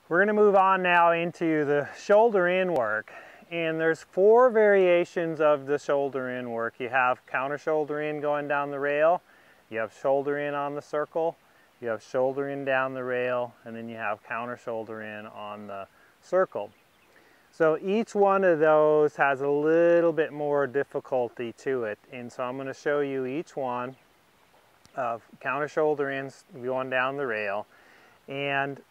We're going to move on now into the shoulder in work. And there's 4 variations of the shoulder in work. You have counter shoulder in going down the rail, you have shoulder in on the circle, you have shoulder in down the rail, and then you have counter shoulder in on the circle. So each one of those has a little bit more difficulty to it. And so I'm going to show you each one of counter shoulder ins going down the rail. And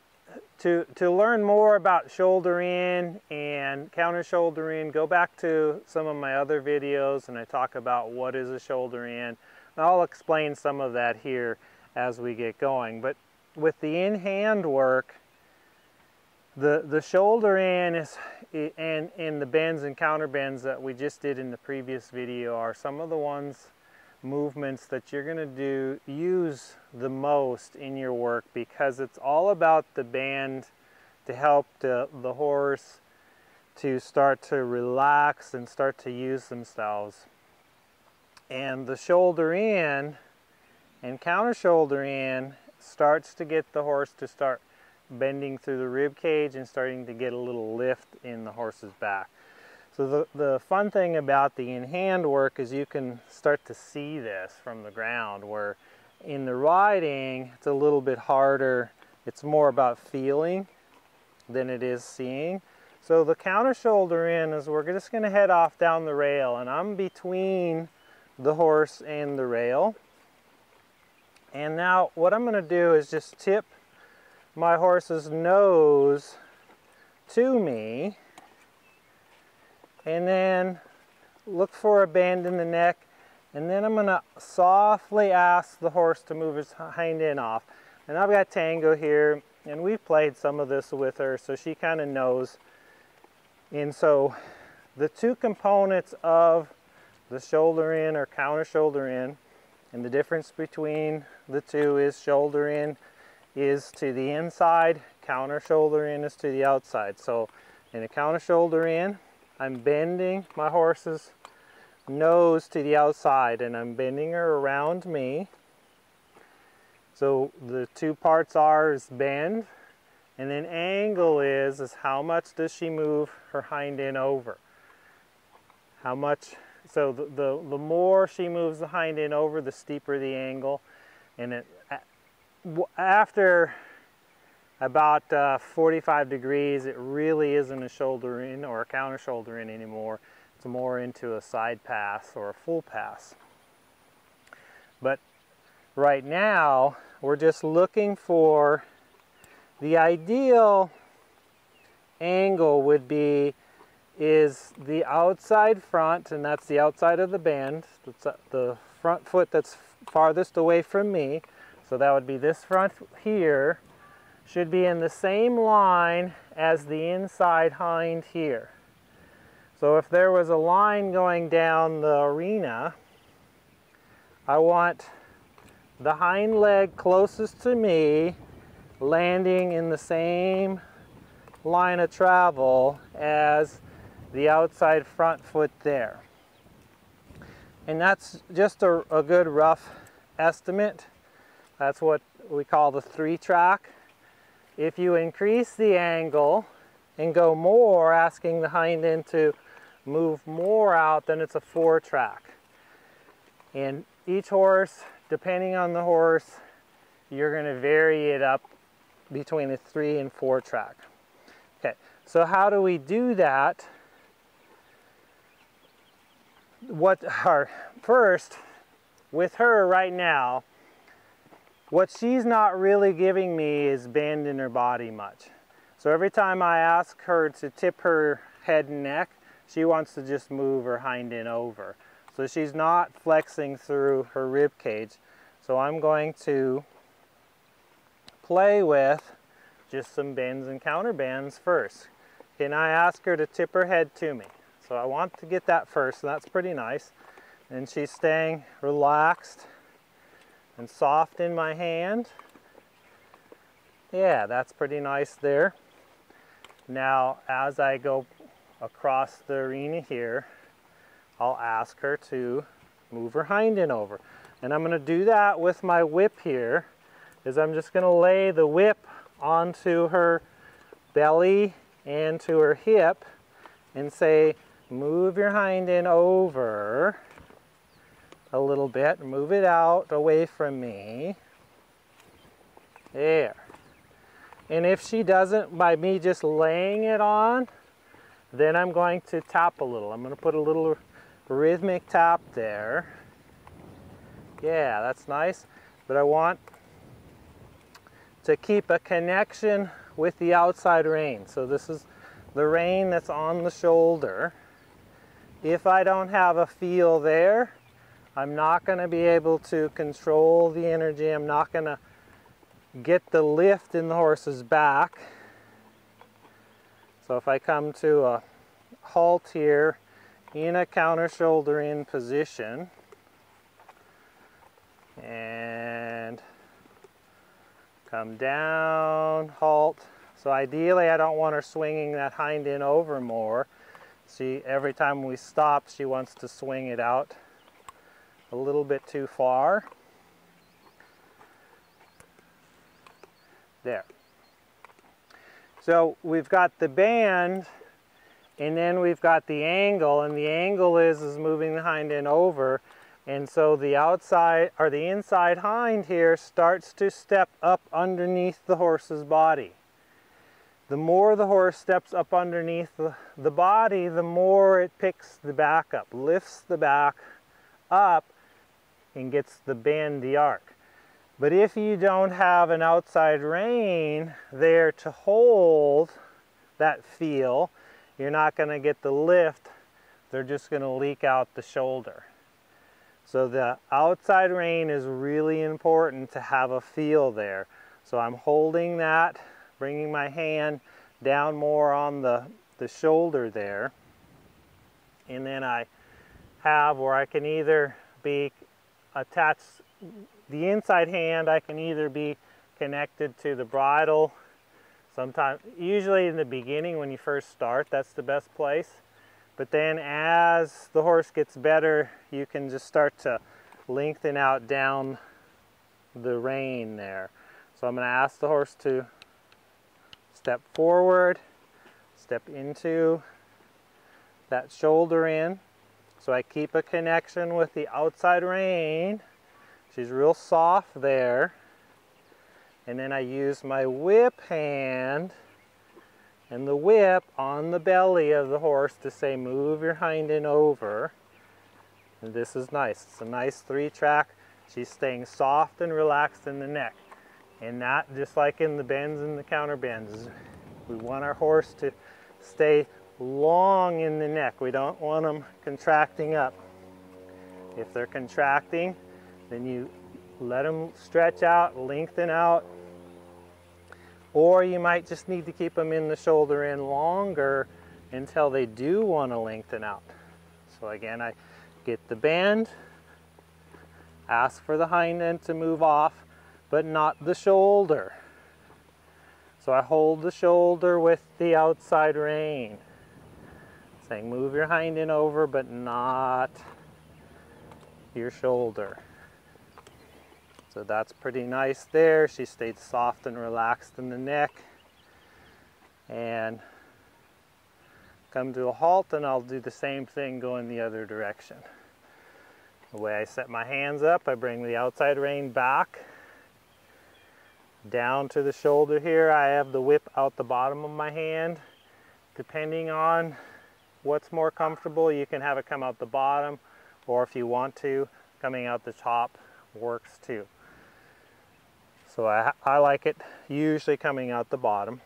to learn more about shoulder in and counter shoulder in, go back to some of my other videos and I talk about what is a shoulder in. And I'll explain some of that here as we get going. But with the in-hand work, the shoulder in is, and the bends and counter bends that we just did in the previous video are some of the movements that you're going to use the most in your work, because it's all about the bend to help the horse to start to relax and start to use themselves. And the shoulder in and counter shoulder in starts to get the horse to start bending through the rib cage and starting to get a little lift in the horse's back. So the fun thing about the in-hand work is you can start to see this from the ground, where in the riding it's a little bit harder. It's more about feeling than it is seeing. So the counter shoulder in is we're just going to head off down the rail, and I'm between the horse and the rail. And now what I'm going to do is just tip my horse's nose to me, and then look for a bend in the neck, and then I'm going to softly ask the horse to move his hind end off. And I've got Tango here, and we've played some of this with her, so she kind of knows. And so the 2 components of the shoulder in or counter shoulder in, and the difference between the 2 is shoulder in is to the inside, counter shoulder in is to the outside. So in a counter shoulder in, I'm bending my horse's nose to the outside, and I'm bending her around me. So the 2 parts is bend, and then angle is how much does she move her hind end over. How much, so the more she moves the hind end over, the steeper the angle. And after about 45 degrees, it really isn't a shoulder in or a counter shoulder in anymore. It's more into a side pass or a full pass. But right now, we're just looking for the ideal angle would be is the outside front, and that's the outside of the bend. That's the front foot that's farthest away from me. So that would be this front here, should be in the same line as the inside hind here. So if there was a line going down the arena, I want the hind leg closest to me landing in the same line of travel as the outside front foot there. And that's just a good rough estimate. That's what we call the 3-track. If you increase the angle and go more, asking the hind end to move more out, then it's a 4-track. And each horse, depending on the horse, you're going to vary it up between a 3 and 4-track. Okay, so how do we do that? First, with her right now, what she's not really giving me is bend in her body much. So every time I ask her to tip her head and neck, she wants to just move her hind end over. So she's not flexing through her rib cage. So I'm going to play with just some bends and counter bends first. Can I ask her to tip her head to me? So I want to get that first, and that's pretty nice. And she's staying relaxed and soft in my hand. Yeah, that's pretty nice there. Now, as I go across the arena here, I'll ask her to move her hind end over. And I'm going to do that with my whip here, is I'm just going to lay the whip onto her belly and to her hip and say, move your hind end over a little bit, move it out away from me. There. And if she doesn't, by me just laying it on, then I'm going to tap a little. I'm going to put a little rhythmic tap there. Yeah, that's nice. But I want to keep a connection with the outside rein. So this is the rein that's on the shoulder. If I don't have a feel there, I'm not going to be able to control the energy. I'm not going to get the lift in the horse's back. So if I come to a halt here in a counter shoulder in position and come down, halt. So ideally I don't want her swinging that hind end over more. See, every time we stop she wants to swing it out a little bit too far. There. So we've got the bend, and then we've got the angle, and the angle is moving the hind end over, and so the outside or the inside hind here starts to step up underneath the horse's body. The more the horse steps up underneath the body, the more it picks the back up, lifts the back up, and gets the bend, the arc. But if you don't have an outside rein there to hold that feel, you're not going to get the lift. They're just going to leak out the shoulder. So the outside rein is really important to have a feel there. So I'm holding that, bringing my hand down more on the shoulder there. And then I have where I can either be attached, the inside hand I can either be connected to the bridle. Sometimes, usually in the beginning when you first start, that's the best place. But then as the horse gets better, you can just start to lengthen out down the rein there. So I'm going to ask the horse to step forward, step into that shoulder in. So I keep a connection with the outside rein. She's real soft there. And then I use my whip hand and the whip on the belly of the horse to say, move your hind end over. And this is nice. It's a nice 3-track. She's staying soft and relaxed in the neck. And that, just like in the bends and the counter bends, we want our horse to stay long in the neck. We don't want them contracting up. If they're contracting, then you let them stretch out, lengthen out, or you might just need to keep them in the shoulder in longer until they do want to lengthen out. So again, I get the bend, ask for the hind end to move off, but not the shoulder. So I hold the shoulder with the outside rein, saying move your hind end over, but not your shoulder. So that's pretty nice there. She stayed soft and relaxed in the neck. And come to a halt, and I'll do the same thing going the other direction. The way I set my hands up, I bring the outside rein back down to the shoulder here. I have the whip out the bottom of my hand. Depending on what's more comfortable, you can have it come out the bottom, or if you want to, coming out the top works too. So I like it usually coming out the bottom.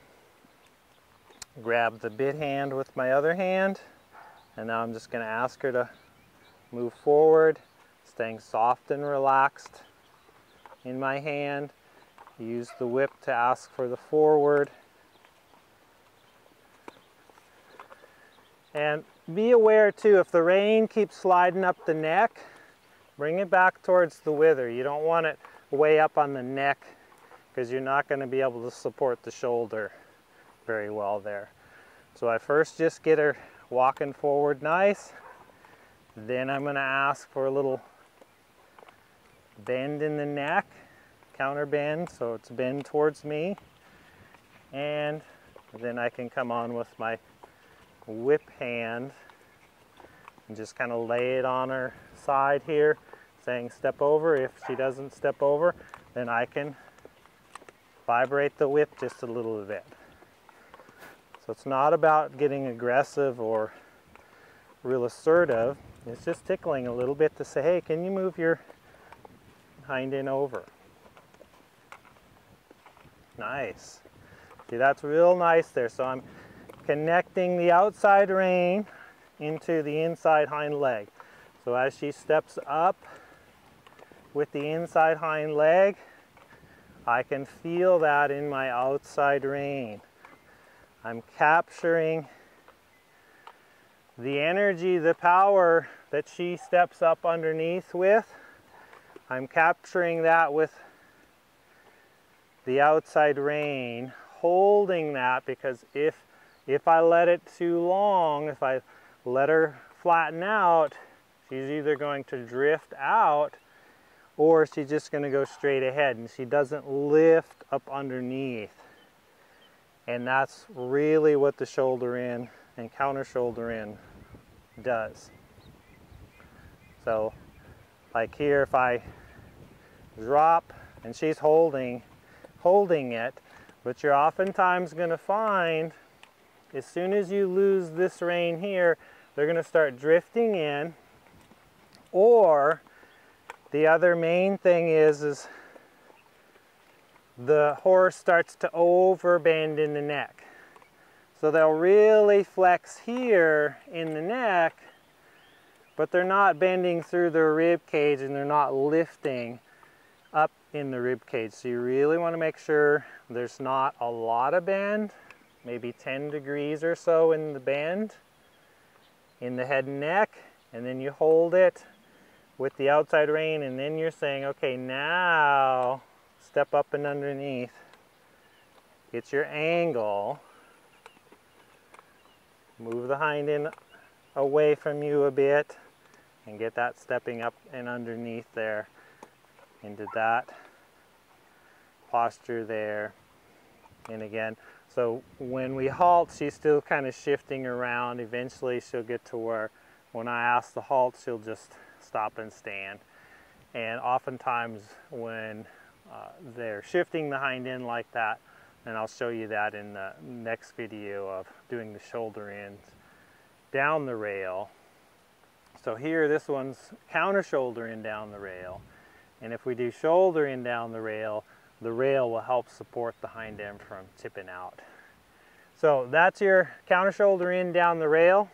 Grab the bit hand with my other hand, and now I'm just going to ask her to move forward, staying soft and relaxed in my hand. Use the whip to ask for the forward. And be aware too, if the rein keeps sliding up the neck, bring it back towards the wither. You don't want it way up on the neck, because you're not going to be able to support the shoulder very well there. So I first just get her walking forward nice. Then I'm going to ask for a little bend in the neck, counter bend, so it's bend towards me. And And then I can come on with my whip hand and just kind of lay it on her side here, saying step over. If she doesn't step over, then I can vibrate the whip just a little bit. So it's not about getting aggressive or real assertive. It's just tickling a little bit to say, hey, can you move your hind end over? Nice. See, that's real nice there. So I'm connecting the outside rein into the inside hind leg. So as she steps up with the inside hind leg, I can feel that in my outside rein. I'm capturing the energy, the power that she steps up underneath with. I'm capturing that with the outside rein, holding that, because if I let it too long, if I let her flatten out, she's either going to drift out or she's just going to go straight ahead, and she doesn't lift up underneath. And that's really what the shoulder in and counter shoulder in does. So like here, if I drop and she's holding it, what you're oftentimes going to find, as soon as you lose this rein here, they're going to start drifting in. Or the other main thing is the horse starts to overbend in the neck. So they'll really flex here in the neck, but they're not bending through their rib cage and they're not lifting up in the rib cage. So you really want to make sure there's not a lot of bend, maybe 10 degrees or so in the bend in the head and neck, and then you hold it with the outside rein, and then you're saying, okay, now step up and underneath. Get your angle. Move the hind end away from you a bit and get that stepping up and underneath there into that posture there. And again, so when we halt, she's still kind of shifting around. Eventually she'll get to where when I ask to halt, she'll just stop and stand. And oftentimes when they're shifting the hind end like that, and I'll show you that in the next video of doing the shoulder ends down the rail. So here, this one's counter shoulder in down the rail. And if we do shoulder in down the rail will help support the hind end from tipping out. So that's your counter shoulder in down the rail.